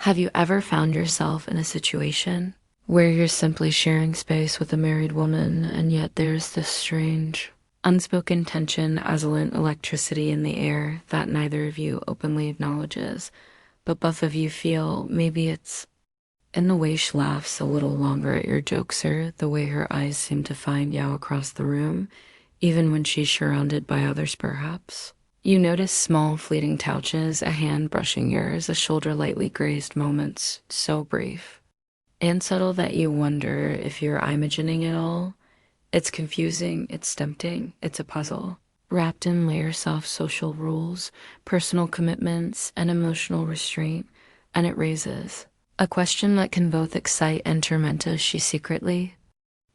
Have you ever found yourself in a situation where you're simply sharing space with a married woman and yet there's this strange, unspoken tension, azulent electricity in the air that neither of you openly acknowledges, but both of you feel? Maybe it's in the way she laughs a little longer at your jokes, or the way her eyes seem to find you across the room, even when she's surrounded by others perhaps. You notice small fleeting touches, a hand brushing yours, a shoulder lightly grazed, moments so brief and subtle that you wonder if you're imagining it all. It's confusing, it's tempting, it's a puzzle, wrapped in layers of social rules, personal commitments, and emotional restraint, and it raises a question that can both excite and torment us. She secretly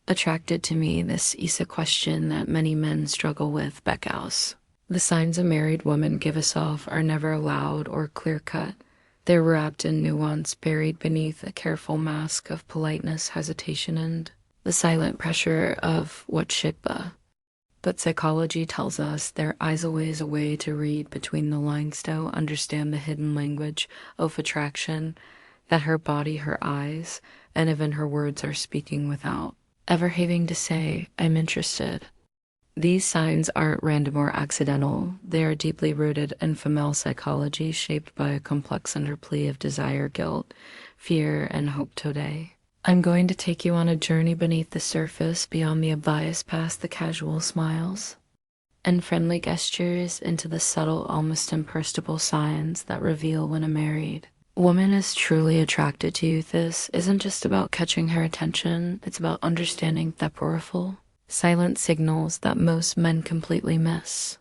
attracted to me? This is a question that many men struggle with. Beckhouse. The signs a married woman give us off are never loud or clear-cut. They're wrapped in nuance, buried beneath a careful mask of politeness, hesitation, and the silent pressure of what should be. But psychology tells us there is always a way to read between the lines, to understand the hidden language of attraction that her body, her eyes, and even her words are speaking without ever having to say, "I'm interested." These signs aren't random or accidental. They are deeply rooted in female psychology, shaped by a complex underplay of desire, guilt, fear, and hope. Today, I'm going to take you on a journey beneath the surface, beyond the obvious, past the casual smiles and friendly gestures, into the subtle, almost imperceptible signs that reveal when a married woman is truly attracted to you. This isn't just about catching her attention, it's about understanding the powerful, silent signals that most men completely miss.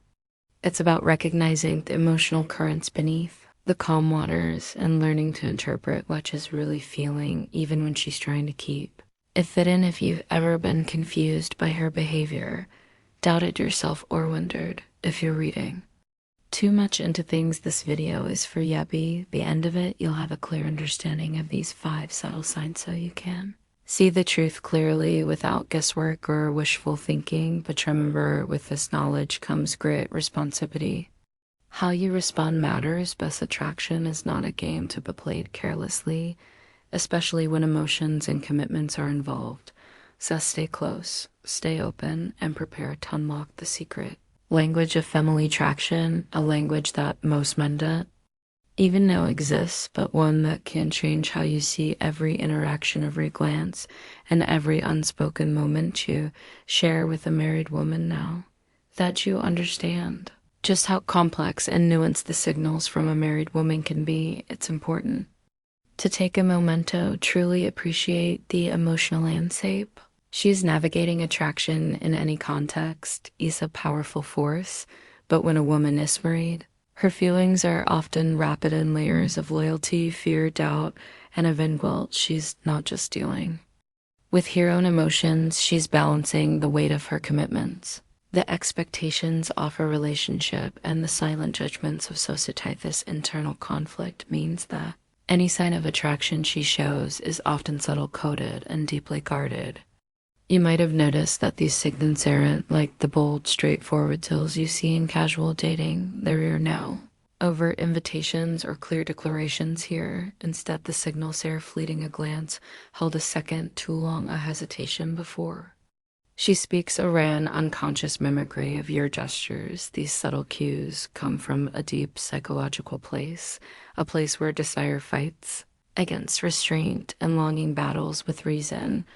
It's about recognizing the emotional currents beneath the calm waters and learning to interpret what she's really feeling, even when she's trying to keep it hidden. If you've ever been confused by her behavior, doubted yourself, or wondered if you're reading too much into things, this video is for you. By the end of it, you'll have a clear understanding of these 5 subtle signs, so you can see the truth clearly without guesswork or wishful thinking. But remember, with this knowledge comes great responsibility. How you respond matters. Best attraction is not a game to be played carelessly, especially when emotions and commitments are involved. So stay close, stay open, and prepare to unlock the secret language of family attraction, a language that most men don't even know exists, but one that can change how you see every interaction, every glance, and every unspoken moment you share with a married woman. Now that you understand just how complex and nuanced the signals from a married woman can be, it's important to take a momento, truly appreciate the emotional landscape she's navigating. Attraction in any context is a powerful force, but when a woman is married, her feelings are often wrapped in layers of loyalty, fear, doubt, and even guilt. She's not just dealing with her own emotions, she's balancing the weight of her commitments, the expectations of her relationship, and the silent judgments of society. This internal conflict means that any sign of attraction she shows is often subtle, coded, and deeply guarded. You might have noticed that these signals aren't like the bold, straightforward tills you see in casual dating. There are no overt invitations or clear declarations here. Instead, the signals are fleeting, a glance held a second too long, a hesitation before she speaks, a ran unconscious mimicry of your gestures. These subtle cues come from a deep psychological place, a place where desire fights against restraint and longing battles with reason.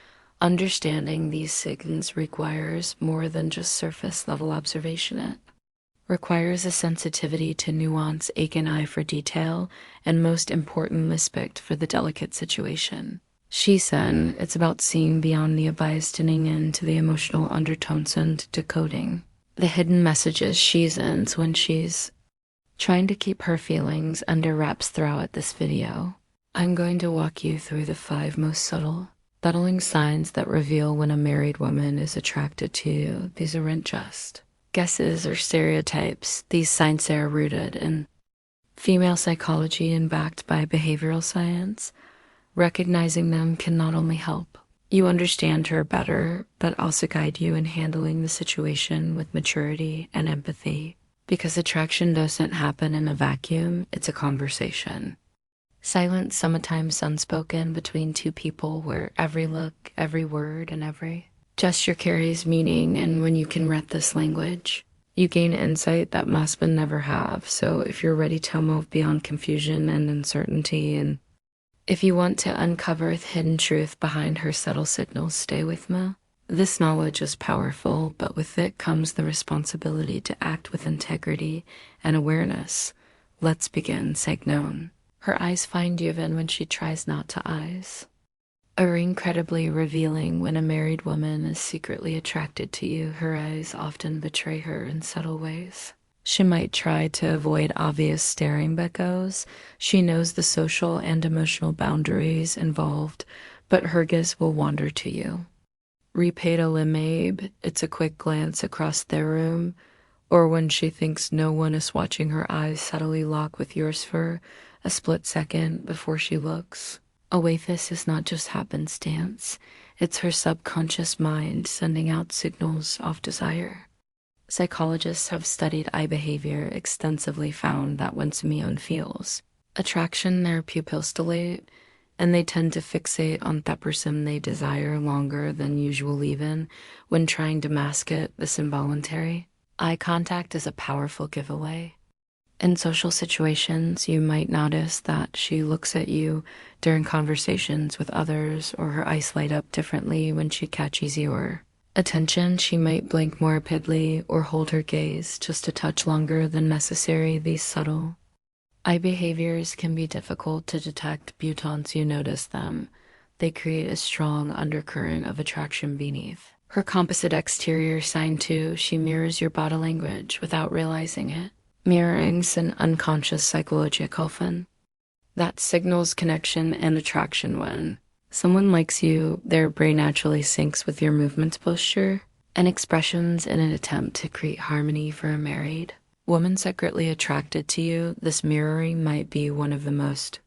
Understanding these signals requires more than just surface-level observation. It requires a sensitivity to nuance, a keen eye for detail, and most important, respect for the delicate situation. She said it's about seeing beyond the obvious, tuning into the emotional undertones and decoding the hidden messages she sends when she's trying to keep her feelings under wraps. Throughout this video, I'm going to walk you through the 5 most subtle, battling signs that reveal when a married woman is attracted to you. These aren't just guesses or stereotypes. These signs are rooted in female psychology and backed by behavioral science. Recognizing them can not only help you understand her better, but also guide you in handling the situation with maturity and empathy. Because attraction doesn't happen in a vacuum, it's a conversation. Silence, sometimes unspoken between two people, where every look, every word, and every gesture carries meaning. And when you can read this language, you gain insight that most men never have. So if you're ready to move beyond confusion and uncertainty, and if you want to uncover the hidden truth behind her subtle signals, stay with me. This knowledge is powerful, but with it comes the responsibility to act with integrity and awareness. Let's begin. Signon. Her eyes find you even when she tries not to eyes. Are incredibly revealing. When a married woman is secretly attracted to you, her eyes often betray her in subtle ways. She might try to avoid obvious staring beckos. She knows the social and emotional boundaries involved, but her gaze will wander to you. Repaid a limabe, it's a quick glance across their room, or when she thinks no one is watching, her eyes subtly lock with yours for a split second before she looks away. This is not just happenstance, it's her subconscious mind sending out signals of desire. Psychologists have studied eye behavior extensively, found that when someone feels attraction, their pupils dilate, and they tend to fixate on that person they desire longer than usual, even when trying to mask it. This involuntary eye contact is a powerful giveaway. In social situations, you might notice that she looks at you during conversations with others, or her eyes light up differently when she catches your attention. She might blink more rapidly or hold her gaze just a touch longer than necessary. These subtle eye behaviors can be difficult to detect, but once you notice them, they create a strong undercurrent of attraction beneath her composite exterior. Sign 2, she mirrors your body language without realizing it. Mirroring's an unconscious psychological phenomenon that signals connection and attraction. When someone likes you, their brain naturally syncs with your movements, posture, and expressions in an attempt to create harmony. For a married woman secretly attracted to you, this mirroring might be one of the most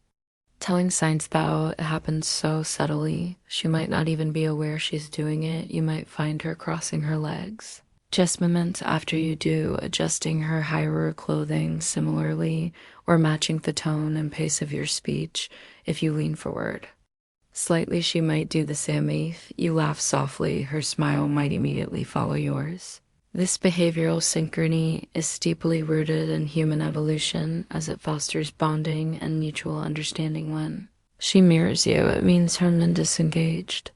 telling signs, though it happens so subtly. She might not even be aware she's doing it. You might find her crossing her legs just moments after you do, adjusting her higher clothing similarly, or matching the tone and pace of your speech. If you lean forward slightly, she might do the same. If you laugh softly, her smile might immediately follow yours. This behavioral synchrony is deeply rooted in human evolution, as it fosters bonding and mutual understanding. When she mirrors you, it means her mind is disengaged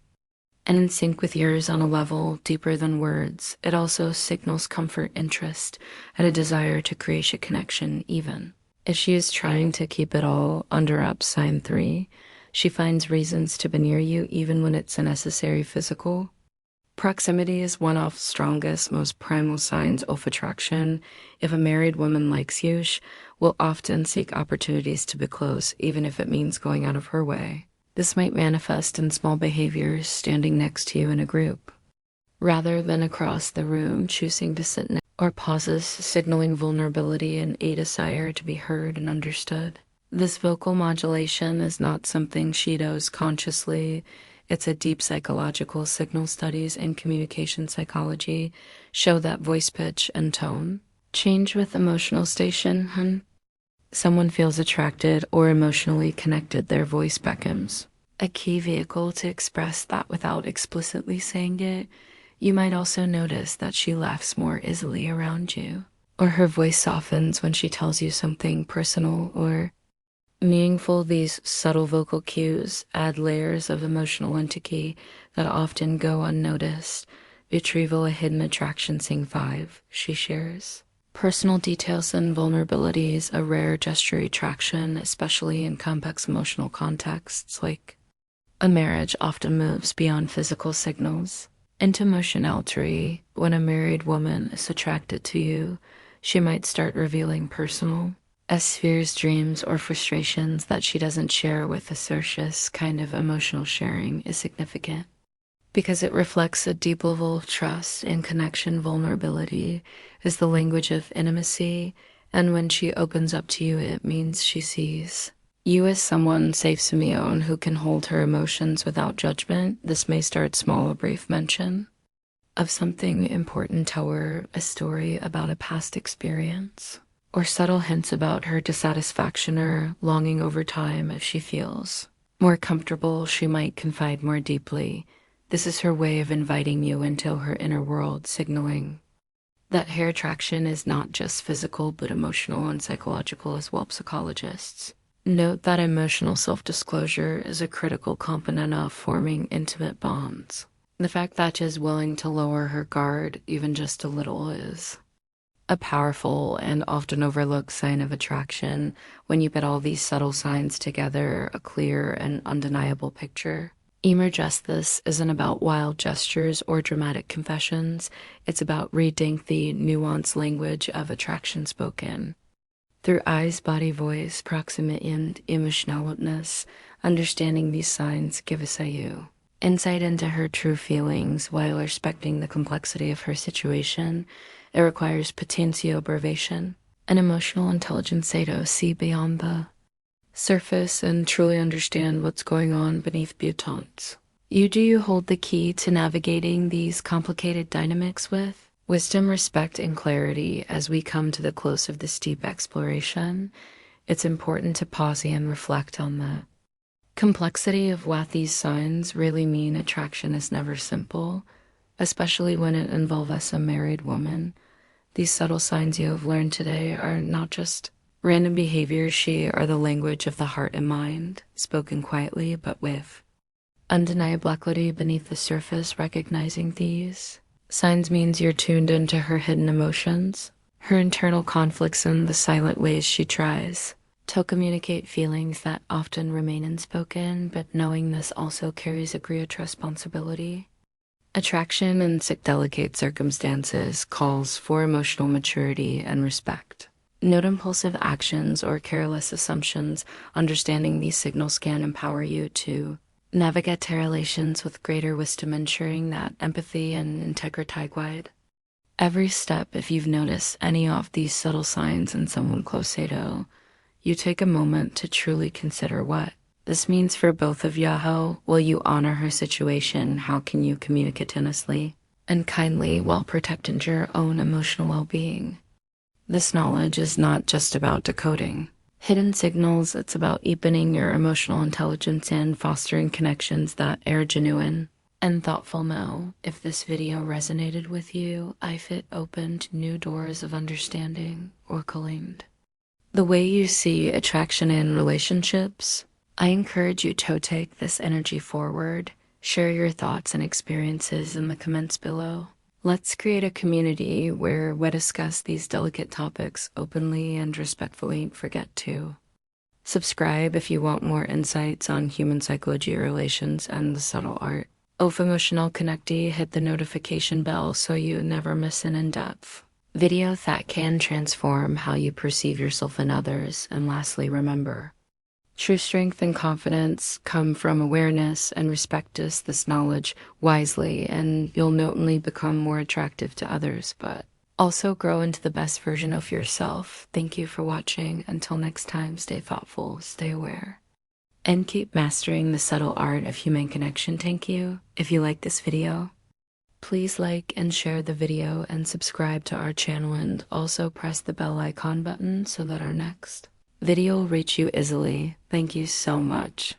and in sync with yours on a level deeper than words. It also signals comfort, interest, and a desire to create a connection. Even if she is trying to keep it all under wraps. Sign 3, she finds reasons to be near you even when it's unnecessary. Physical proximity is one of the strongest, most primal signs of attraction. If a married woman likes you, she will often seek opportunities to be close, even if it means going out of her way. This might manifest in small behaviors, standing next to you in a group rather than across the room, choosing to sit next, or pauses, signaling vulnerability and a desire to be heard and understood. This vocal modulation is not something she does consciously. It's a deep psychological signal. Studies in communication psychology show that voice pitch and tone change with emotional station. Someone feels attracted or emotionally connected, their voice becomes a key vehicle to express that without explicitly saying it. You might also notice that she laughs more easily around you, or her voice softens when she tells you something personal or meaningful. These subtle vocal cues add layers of emotional intimacy that often go unnoticed. Retrieval a hidden attraction. Sing 5, she shares personal details and vulnerabilities, a rare gesture attraction, especially in complex emotional contexts like a marriage, often moves beyond physical signals into emotionality. When a married woman is attracted to you, she might start revealing personal fears, dreams, or frustrations that she doesn't share with us. This kind of emotional sharing is significant because it reflects a deep level of trust and connection. Vulnerability is the language of intimacy, and when she opens up to you, it means she sees you as someone safe, Simeon, who can hold her emotions without judgment. This may start small, a brief mention of something important, tell her a story about a past experience, or subtle hints about her dissatisfaction or longing over time. If she feels more comfortable, she might confide more deeply. This is her way of inviting you into her inner world, signaling that hair attraction is not just physical, but emotional and psychological as well. Psychologists note that emotional self-disclosure is a critical component of forming intimate bonds. The fact that she is willing to lower her guard even just a little is a powerful and often overlooked sign of attraction. When you put all these subtle signs together, a clear and undeniable picture emerges. This isn't about wild gestures or dramatic confessions. It's about reading the nuanced language of attraction spoken through eyes, body, voice, proximity, and emotionalness. Understanding these signs give us a insight into her true feelings while respecting the complexity of her situation. It requires potential observation and emotional intelligence to see beyond the surface and truly understand what's going on beneath boutons. You hold the key to navigating these complicated dynamics with wisdom, respect, and clarity. As we come to the close of this deep exploration, it's important to pause and reflect on the complexity of what these signs really mean. Attraction is never simple, especially when it involves a married woman. These subtle signs you have learned today are not just random behaviors. She are the language of the heart and mind, spoken quietly but with undeniable clarity beneath the surface. Recognizing these signs means you're tuned into her hidden emotions, her internal conflicts, and the silent ways she tries to communicate feelings that often remain unspoken. But knowing this also carries a great responsibility. Attraction in delicate circumstances calls for emotional maturity and respect. Note impulsive actions or careless assumptions. Understanding these signals can empower you to navigate relations with greater wisdom, ensuring that empathy and integrity guide every step. If you've noticed any of these subtle signs in someone close to you, take a moment to truly consider what this means for both of you. How will you honor her situation? How can you communicate honestly and kindly while protecting your own emotional well-being? This knowledge is not just about decoding hidden signals. It's about deepening your emotional intelligence and fostering connections that are genuine and thoughtful. Now, if this video resonated with you, it opened new doors of understanding or calling the way you see attraction in relationships, I encourage you to take this energy forward. Share your thoughts and experiences in the comments below. Let's create a community where we discuss these delicate topics openly and respectfully. Don't forget to subscribe if you want more insights on human psychology, relations, and the subtle art of emotional connecting. Hit the notification bell so you never miss an in-depth video that can transform how you perceive yourself and others. And lastly, remember, true strength and confidence come from awareness, and respect this knowledge wisely, and you'll not only become more attractive to others, but also grow into the best version of yourself. Thank you for watching. Until next time, stay thoughtful, stay aware, and keep mastering the subtle art of human connection. Thank you. If you like this video, please like and share the video and subscribe to our channel, and also press the bell icon button so that our next video will reach you easily. Thank you so much.